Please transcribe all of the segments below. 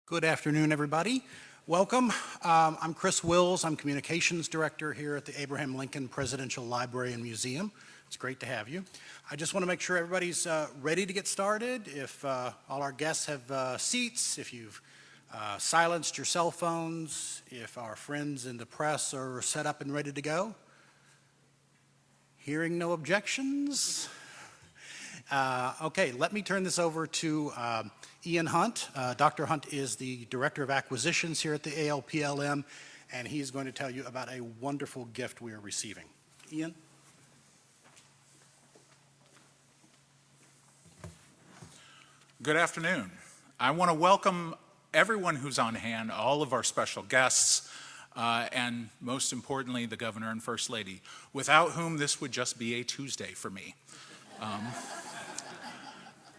Good afternoon, everybody. Welcome. I'm Chris Wills. I'm Communications Director here at the Abraham Lincoln Presidential Library and Museum. It's great to have you. I just want to make sure everybody's ready to get started. If all our guests have seats, if you've silenced your cell phones, if our friends in the press are set up and ready to go. Hearing no objections. Okay, let me turn this over to Ian Hunt. Dr. Hunt is the Director of Acquisitions here at the ALPLM, and he's going to tell you about a wonderful gift we are receiving. Ian? Good afternoon. I want to welcome everyone who's on hand, all of our special guests, and most importantly, the Governor and First Lady, without whom this would just be a Tuesday for me.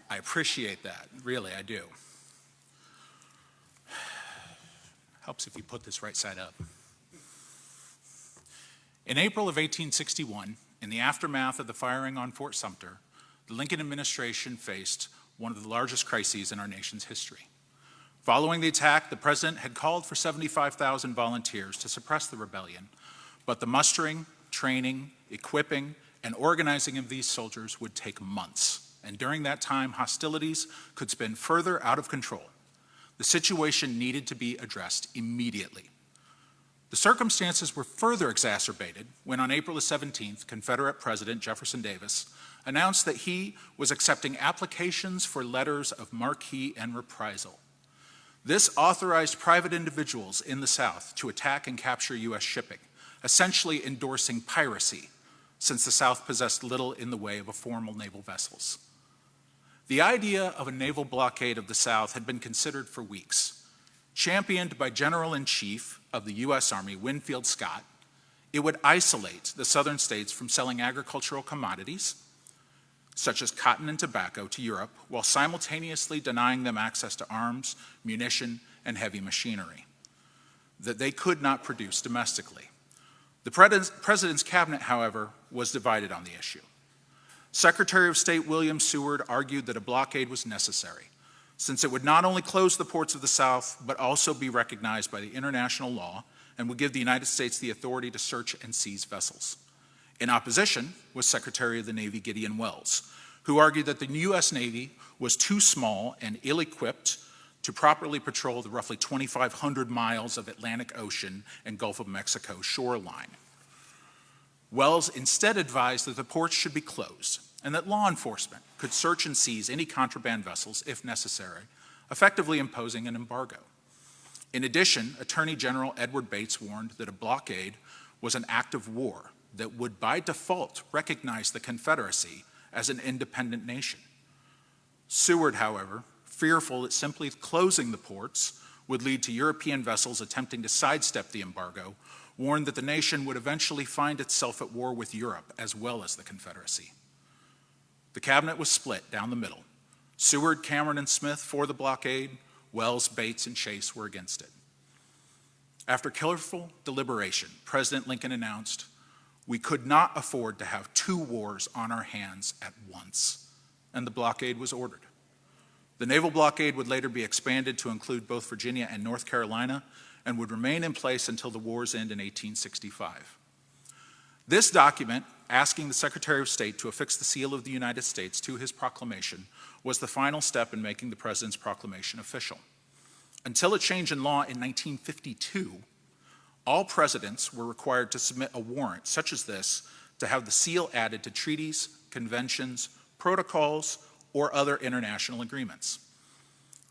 I appreciate that, really, I do. Helps if you put this right side up. In April of 1861, in the aftermath of the firing on Fort Sumter, the Lincoln administration faced one of the largest crises in our nation's history. Following the attack, the president had called for 75,000 volunteers to suppress the rebellion, but the mustering, training, equipping, and organizing of these soldiers would take months. And during that time, hostilities could spin further out of control. The situation needed to be addressed immediately. The circumstances were further exacerbated when on April the 17th, Confederate President Jefferson Davis announced that he was accepting applications for letters of marque and reprisal. This authorized private individuals in the South to attack and capture U.S. shipping, essentially endorsing piracy, since the South possessed little in the way of formal naval vessels. The idea of a naval blockade of the South had been considered for weeks. Championed by General-in-Chief of the U.S. Army, Winfield Scott, it would isolate the southern states from selling agricultural commodities, such as cotton and tobacco, to Europe, while simultaneously denying them access to arms, munition, and heavy machinery that they could not produce domestically. The president's cabinet, however, was divided on the issue. Secretary of State William Seward argued that a blockade was necessary, since it would not only close the ports of the South, but also be recognized by the international law and would give the United States the authority to search and seize vessels. In opposition was Secretary of the Navy Gideon Welles, who argued that the U.S. Navy was too small and ill-equipped to properly patrol the roughly 2,500 miles of Atlantic Ocean and Gulf of Mexico shoreline. Welles instead advised that the ports should be closed and that law enforcement could search and seize any contraband vessels if necessary, effectively imposing an embargo. In addition, Attorney General Edward Bates warned that a blockade was an act of war that would by default recognize the Confederacy as an independent nation. Seward, however, fearful that simply closing the ports would lead to European vessels attempting to sidestep the embargo, warned that the nation would eventually find itself at war with Europe as well as the Confederacy. The cabinet was split down the middle. Seward, Cameron, and Smith for the blockade, Welles, Bates, and Chase were against it. After careful deliberation, President Lincoln announced, "We could not afford to have two wars on our hands at once," and the blockade was ordered. The naval blockade would later be expanded to include both Virginia and North Carolina and would remain in place until the war's end in 1865. This document, asking the Secretary of State to affix the seal of the United States to his proclamation, was the final step in making the President's proclamation official. Until a change in law in 1952, all presidents were required to submit a warrant such as this to have the seal added to treaties, conventions, protocols, or other international agreements.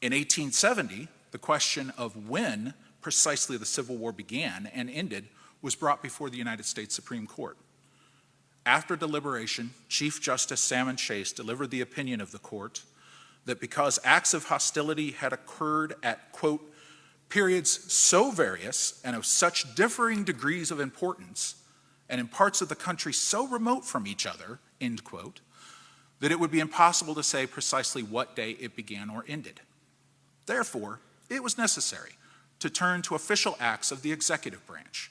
In 1870, the question of when precisely the Civil War began and ended was brought before the United States Supreme Court. After deliberation, Chief Justice Salmon Chase delivered the opinion of the court that because acts of hostility had occurred at, quote, periods so various and of such differing degrees of importance, and in parts of the country so remote from each other, end quote, that it would be impossible to say precisely what day it began or ended. Therefore, it was necessary to turn to official acts of the executive branch,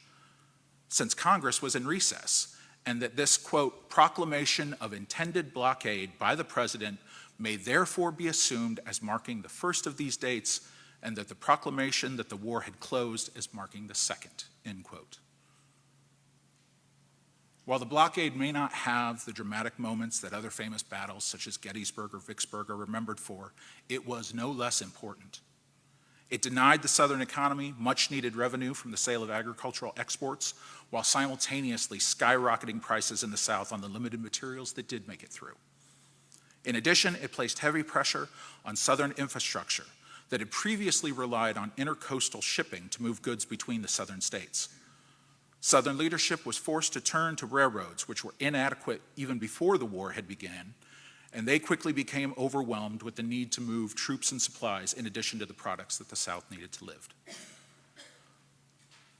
since Congress was in recess, and that this, quote, proclamation of intended blockade by the President may therefore be assumed as marking the first of these dates and that the proclamation that the war had closed is marking the second, end quote. While the blockade may not have the dramatic moments that other famous battles such as Gettysburg or Vicksburg are remembered for, it was no less important. It denied the Southern economy much-needed revenue from the sale of agricultural exports, while simultaneously skyrocketing prices in the South on the limited materials that did make it through. In addition, it placed heavy pressure on Southern infrastructure that had previously relied on intercoastal shipping to move goods between the Southern states. Southern leadership was forced to turn to railroads, which were inadequate even before the war had begun, and they quickly became overwhelmed with the need to move troops and supplies in addition to the products that the South needed to live.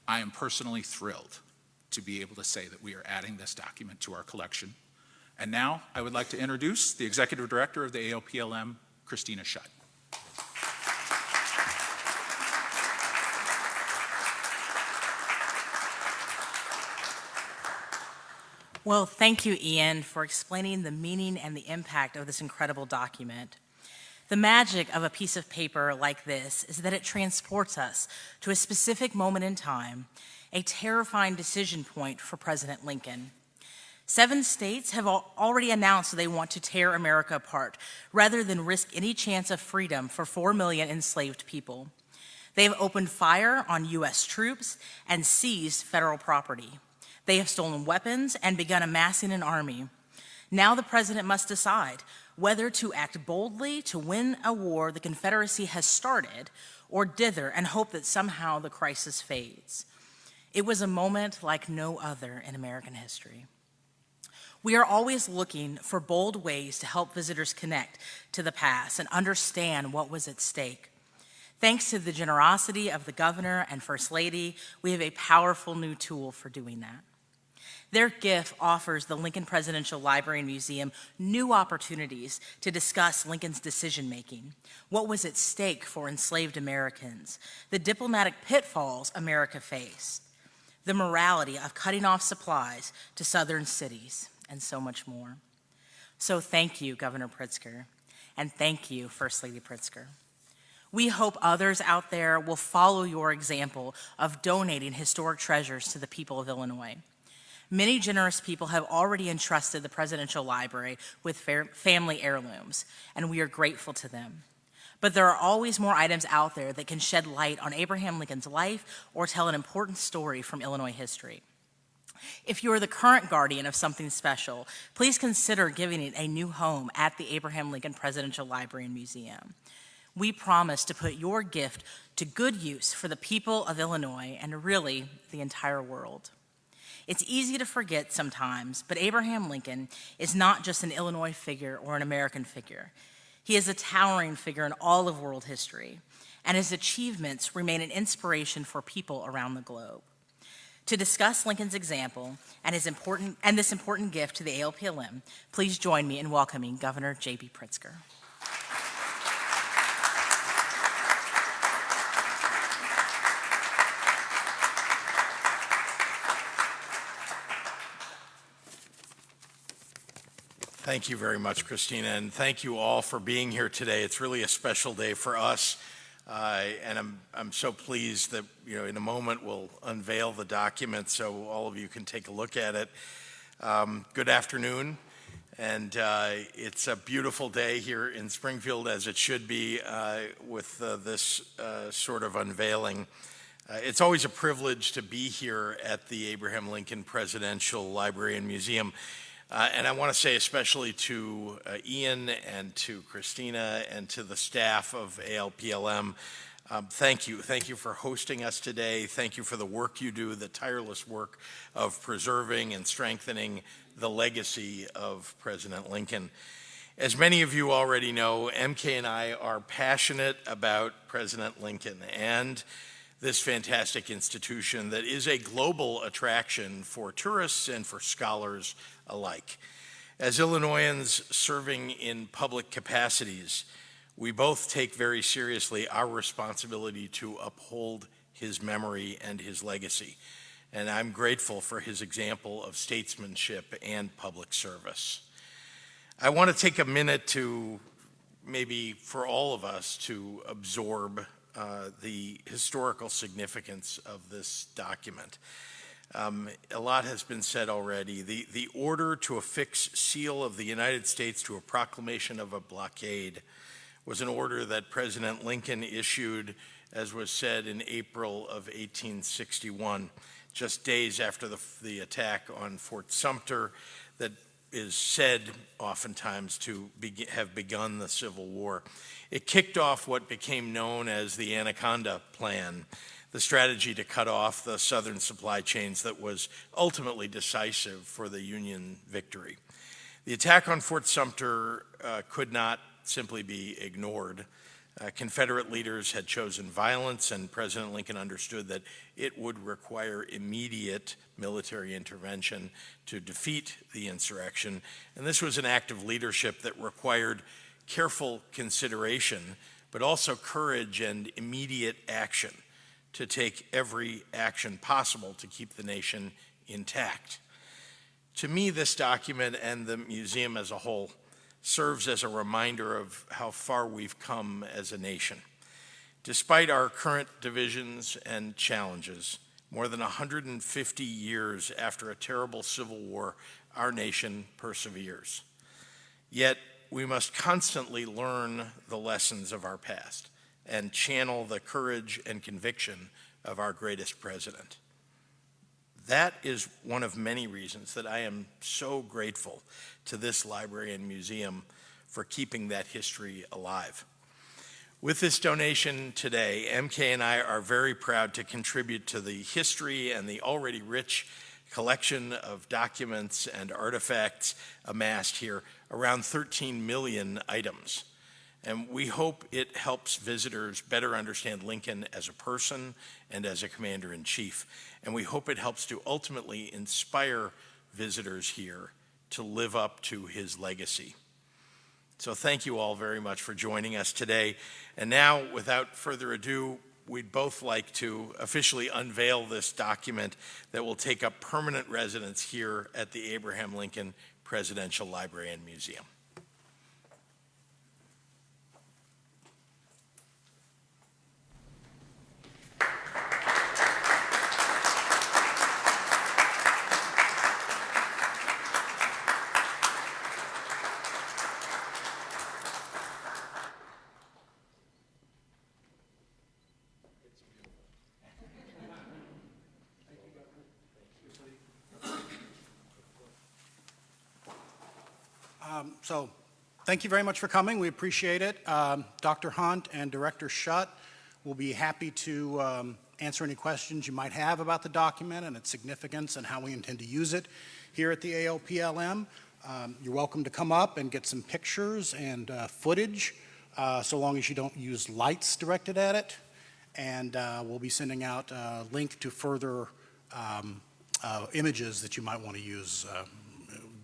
I am personally thrilled to be able to say that we are adding this document to our collection. And now I would like to introduce the Executive Director of the ALPLM, Christina Schutt. Well, thank you, Ian, for explaining the meaning and the impact of this incredible document. The magic of a piece of paper like this is that it transports us to a specific moment in time, a terrifying decision point for President Lincoln. 7 states have already announced they want to tear America apart rather than risk any chance of freedom for 4 million enslaved people. They have opened fire on U.S. troops and seized federal property. They have stolen weapons and begun amassing an army. Now the president must decide whether to act boldly to win a war the Confederacy has started, or dither and hope that somehow the crisis fades. It was a moment like no other in American history. We are always looking for bold ways to help visitors connect to the past and understand what was at stake. Thanks to the generosity of the governor and First Lady, we have a powerful new tool for doing that. Their gift offers the Lincoln Presidential Library and Museum new opportunities to discuss Lincoln's decision-making, what was at stake for enslaved Americans, the diplomatic pitfalls America faced, the morality of cutting off supplies to southern cities, and so much more. So thank you, Governor Pritzker, and thank you, First Lady Pritzker. We hope others out there will follow your example of donating historic treasures to the people of Illinois. Many generous people have already entrusted the Presidential Library with family heirlooms, and we are grateful to them. But there are always more items out there that can shed light on Abraham Lincoln's life or tell an important story from Illinois history. If you are the current guardian of something special, please consider giving it a new home at the Abraham Lincoln Presidential Library and Museum. We promise to put your gift to good use for the people of Illinois and really the entire world. It's easy to forget sometimes, but Abraham Lincoln is not just an Illinois figure or an American figure. He is a towering figure in all of world history, and his achievements remain an inspiration for people around the globe. To discuss Lincoln's example and this important gift to the ALPLM, please join me in welcoming Governor J.B. Pritzker. Thank you very much, Christina, and thank you all for being here today. It's really a special day for us, and I'm so pleased that in a moment we'll unveil the document so all of you can take a look at it. Good afternoon, and it's a beautiful day here in Springfield, as it should be, with this sort of unveiling. It's always a privilege to be here at the Abraham Lincoln Presidential Library and Museum. And I want to say especially to Ian and to Christina and to the staff of ALPLM, thank you. Thank you for hosting us today. Thank you for the work you do, the tireless work of preserving and strengthening the legacy of President Lincoln. As many of you already know, MK and I are passionate about President Lincoln and this fantastic institution that is a global attraction for tourists and for scholars alike. As Illinoisans serving in public capacities, we both take very seriously our responsibility to uphold his memory and his legacy. And I'm grateful for his example of statesmanship and public service. I want to take a minute to maybe for all of us to absorb the historical significance of this document. A lot has been said already. The order to affix seal of the United States to a proclamation of a blockade was an order that President Lincoln issued, as was said, in April of 1861, just days after the attack on Fort Sumter that is said oftentimes to have begun the Civil War. It kicked off what became known as the Anaconda Plan, the strategy to cut off the Southern supply chains that was ultimately decisive for the Union victory. The attack on Fort Sumter could not simply be ignored. Confederate leaders had chosen violence, and President Lincoln understood that it would require immediate military intervention to defeat the insurrection. And this was an act of leadership that required careful consideration, but also courage and immediate action to take every action possible to keep the nation intact. To me, this document and the museum as a whole serves as a reminder of how far we've come as a nation. Despite our current divisions and challenges, more than 150 years after a terrible civil war, our nation perseveres. Yet, we must constantly learn the lessons of our past and channel the courage and conviction of our greatest president. That is one of many reasons that I am so grateful to this library and museum for keeping that history alive. With this donation today, MK and I are very proud to contribute to the history and the already rich collection of documents and artifacts amassed here, around 13 million items. And we hope it helps visitors better understand Lincoln as a person and as a commander-in-chief. And we hope it helps to ultimately inspire visitors here to live up to his legacy. So thank you all very much for joining us today. And now, without further ado, we'd both like to officially unveil this document that will take up permanent residence here at the Abraham Lincoln Presidential Library and Museum. So thank you very much for coming. We appreciate it. Dr. Hunt and Director Schutt will be happy to answer any questions you might have about the document and its significance and how we intend to use it here at the AOPLM. You're welcome to come up and get some pictures and footage, so long as you don't use lights directed at it. And we'll be sending out a link to further images that you might want to use.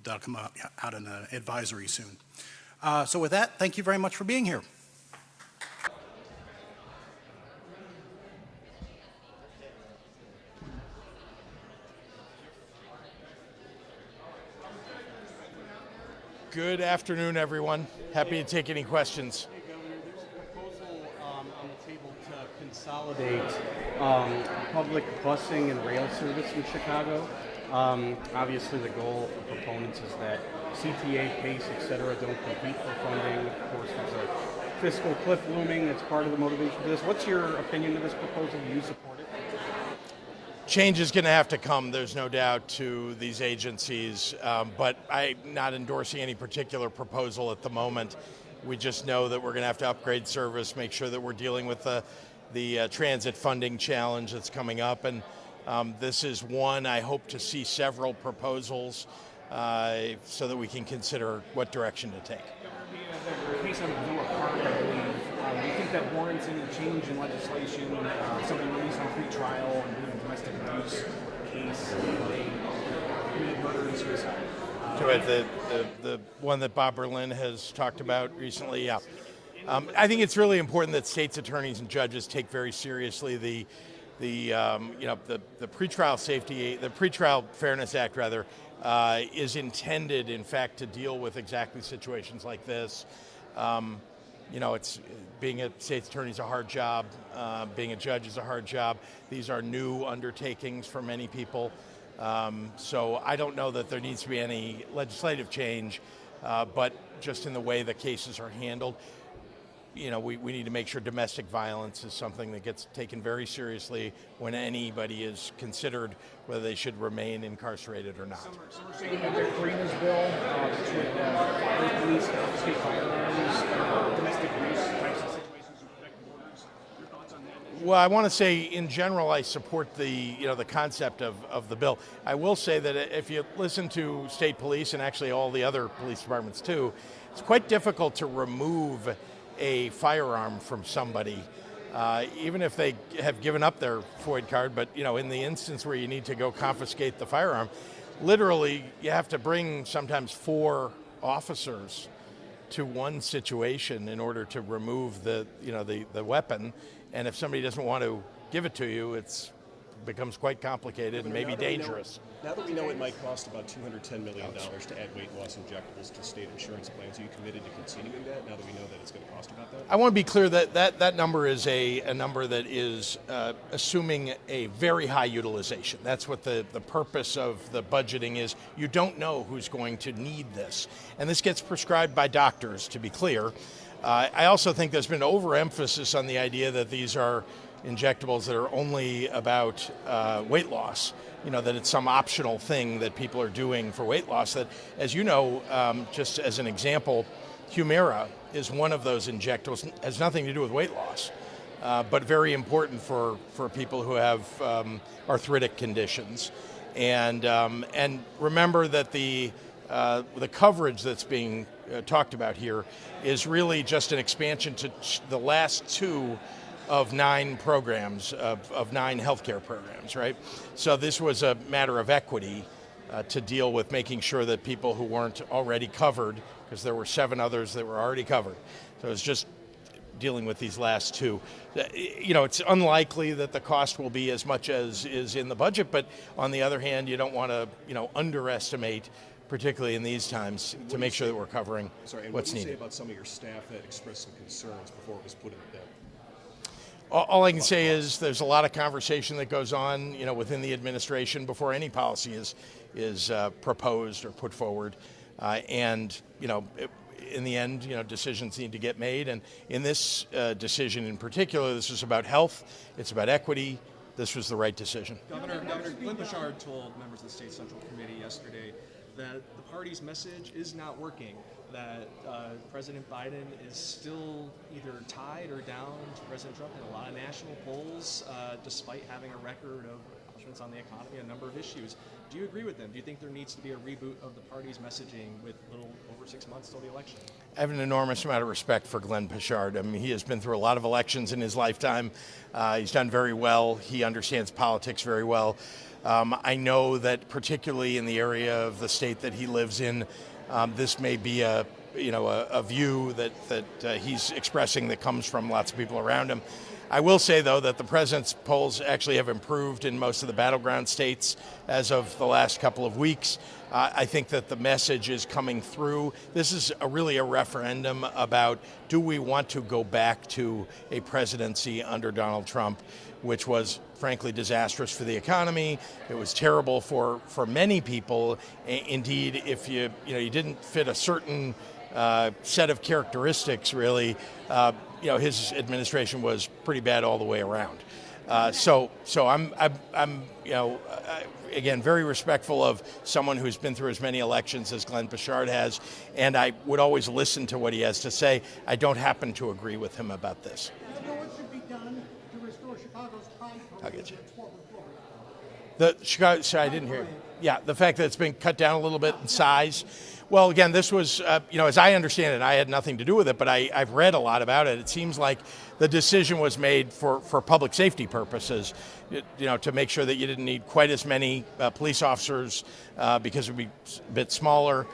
That'll come out in an advisory soon. So with that, thank you very much for being here. Good afternoon, everyone. Happy to take any questions. Hey, Governor, there's a proposal on the table to consolidate public busing and rail service in Chicago. Obviously, the goal for proponents is that CTA, PACE, et cetera, don't compete for funding. Of course, there's a fiscal cliff looming. That's part of the motivation for this. What's your opinion of this proposal? Do you support it? Change is going to have to come, there's no doubt, to these agencies, but I'm not endorsing any particular proposal at the moment. We just know that we're going to have to upgrade service, make sure that we're dealing with the transit funding challenge that's coming up, and this is one. I hope to see several proposals so that we can consider what direction to take. The case on Noah Park, I believe, do you think that warrants any change in legislation, somebody released on free trial and doing a domestic abuse case, they committed murder and suicide? The one that Bob Berlin has talked about recently, yeah. I think it's really important that states' attorneys and judges take very seriously the pretrial safety, the Pretrial Fairness Act, rather, is intended, in fact, to deal with exactly situations like this. it's being a state's attorney is a hard job. Being a judge is a hard job. These are new undertakings for many people. So I don't know that there needs to be any legislative change, but just in the way the cases are handled, we need to make sure domestic violence is something that gets taken very seriously when anybody is considered whether they should remain incarcerated or not. Some are saying that they're creating this bill which would allow police to confiscate firearms, domestic abuse types of situations to protect borders. Your thoughts on that? Well, I want to say in general I support the concept of the bill. I will say that if you listen to state police and actually all the other police departments too, it's quite difficult to remove a firearm from somebody, even if they have given up their FOID card. But in the instance where you need to go confiscate the firearm, literally you have to bring sometimes 4 officers to one situation in order to remove the weapon. And if somebody doesn't want to give it to you, it becomes quite complicated and maybe dangerous. Now that we know it might cost about $210 million to add weight loss injectables to state insurance plans, are you committed to continuing that now that we know that it's going to cost about that? I want to be clear that number is a number that is assuming a very high utilization. That's what the purpose of the budgeting is. You don't know who's going to need this. And this gets prescribed by doctors, to be clear. I also think there's been overemphasis on the idea that these are injectables that are only about weight loss, that it's some optional thing that people are doing for weight loss. That, as you know, just as an example, Humira is one of those injectables. It has nothing to do with weight loss, but very important for people who have arthritic conditions. And remember that the coverage that's being talked about here is really just an expansion to the last 2 of 9 programs, of 9 healthcare programs, right? So this was a matter of equity to deal with making sure that people who weren't already covered, because there were 7 others that were already covered. So it's just dealing with these last 2. It's unlikely that the cost will be as much as is in the budget, but on the other hand, you don't want to, underestimate, particularly in these times, to make sure that we're covering what's needed. What do you say about some of your staff that expressed some concerns before it was put in the bill? All I can say is there's a lot of conversation that goes on, within the administration before any policy is proposed or put forward, and in the end, decisions need to get made. And in this decision in particular, this is about health. It's about equity. This was the right decision. Governor Glenn Bouchard told members of the State Central Committee yesterday that the party's message is not working, that President Biden is still either tied or down to President Trump in a lot of national polls, despite having a record of accomplishments on the economy and a number of issues. Do you agree with them? Do you think there needs to be a reboot of the party's messaging with a little over 6 months till the election? I have an enormous amount of respect for Glenn Bouchard. I mean, he has been through a lot of elections in his lifetime. He's done very well. He understands politics very well. I know that particularly in the area of the state that he lives in, this may be a view that he's expressing that comes from lots of people around him. I will say, though, that the president's polls actually have improved in most of the battleground states as of the last couple of weeks. I think that the message is coming through. This is really a referendum about, do we want to go back to a presidency under Donald Trump, which was frankly disastrous for the economy. It was terrible for many people. Indeed, if you didn't fit a certain set of characteristics, really, his administration was pretty bad all the way around. So I'm again very respectful of someone who's been through as many elections as Glenn Bouchard has, and I would always listen to what he has to say. I don't happen to agree with him about this. What should be done to restore Chicago's high I'll get you. The Chicago. Sorry, I didn't hear you. Yeah, the fact that it's been cut down a little bit in size. Well, again, this was, as I understand it, I had nothing to do with it, but I've read a lot about it. It seems like the decision was made for public safety purposes, to make sure that you didn't need quite as many police officers because it would be a bit smaller,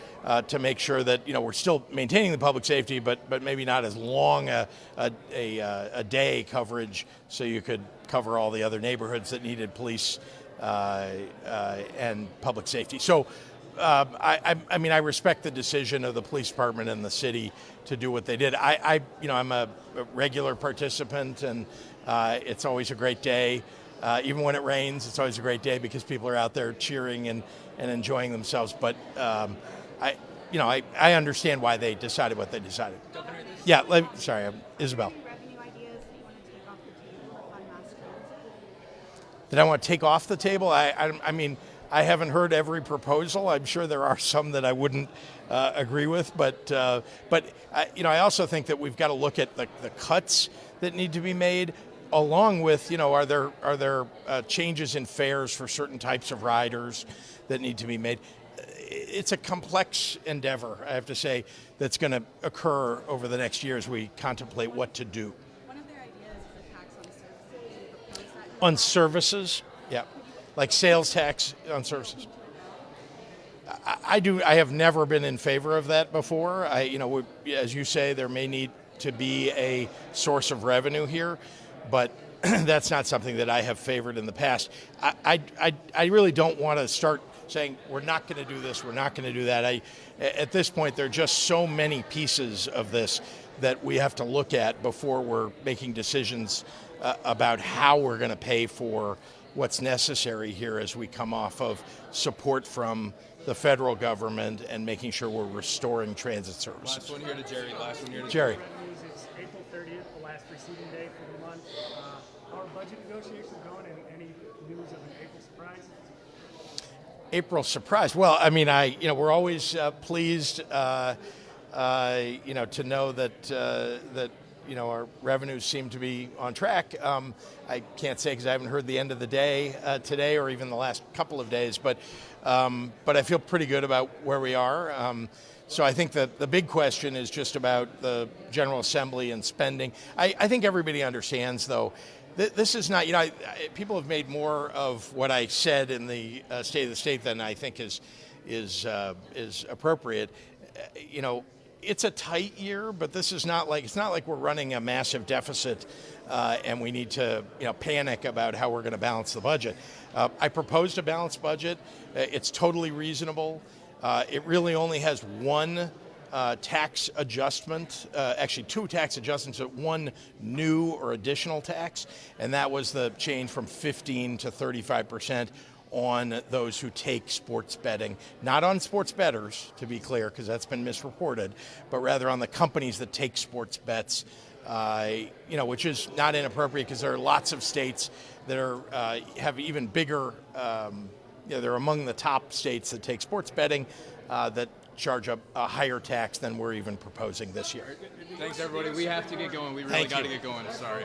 to make sure that, we're still maintaining the public safety, but maybe not as long a day coverage, so you could cover all the other neighborhoods that needed police and public safety. So I mean, I respect the decision of the police department and the city to do what they did. I'm a regular participant, and it's always a great day. Even when it rains, it's always a great day because people are out there cheering and enjoying themselves. But I understand why they decided what they decided. Yeah, sorry, Isabel. Revenue ideas that you want to take off the table to fund mass transit? That I want to take off the table? I mean, I haven't heard every proposal. I'm sure there are some that I wouldn't agree with, but I also think that we've got to look at the cuts that need to be made, along with are there changes in fares for certain types of riders that need to be made. It's a complex endeavor, I have to say, that's going to occur over the next year as we contemplate what to do. One of their ideas is a tax on services. You propose that? On services, yeah, like sales tax on services. I have never been in favor of that before. As you say, there may need to be a source of revenue here, but that's not something that I have favored in the past. I really don't want to start saying we're not going to do this, we're not going to do that. At this point, there are just so many pieces of this that we have to look at before we're making decisions about how we're going to pay for what's necessary here as we come off of support from the federal government and making sure we're restoring transit services. Last one here to Jerry. Jerry. It's April 30th, the last preceding day for the month. How are budget negotiations going, and any news of an April surprise? April surprise. Well, I mean, we're always pleased, to know that our revenues seem to be on track. I can't say because I haven't heard the end of the day today or even the last couple of days, but I feel pretty good about where we are. So I think that the big question is just about the General Assembly and spending. I think everybody understands, though, this is not, people have made more of what I said in the State of the State than I think is appropriate. It's a tight year, but it's not like we're running a massive deficit and we need to panic about how we're going to balance the budget. I proposed a balanced budget. It's totally reasonable. It really only has one tax adjustment, actually two tax adjustments, but one new or additional tax, and that was the change from 15 to 35% on those who take sports betting. Not on sports bettors, to be clear, because that's been misreported, but rather on the companies that take sports bets, which is not inappropriate because there are lots of states that have even bigger, they're among the top states that take sports betting that charge a higher tax than we're even proposing this year. Thanks, everybody. We have to get going. We really got to get going. Sorry.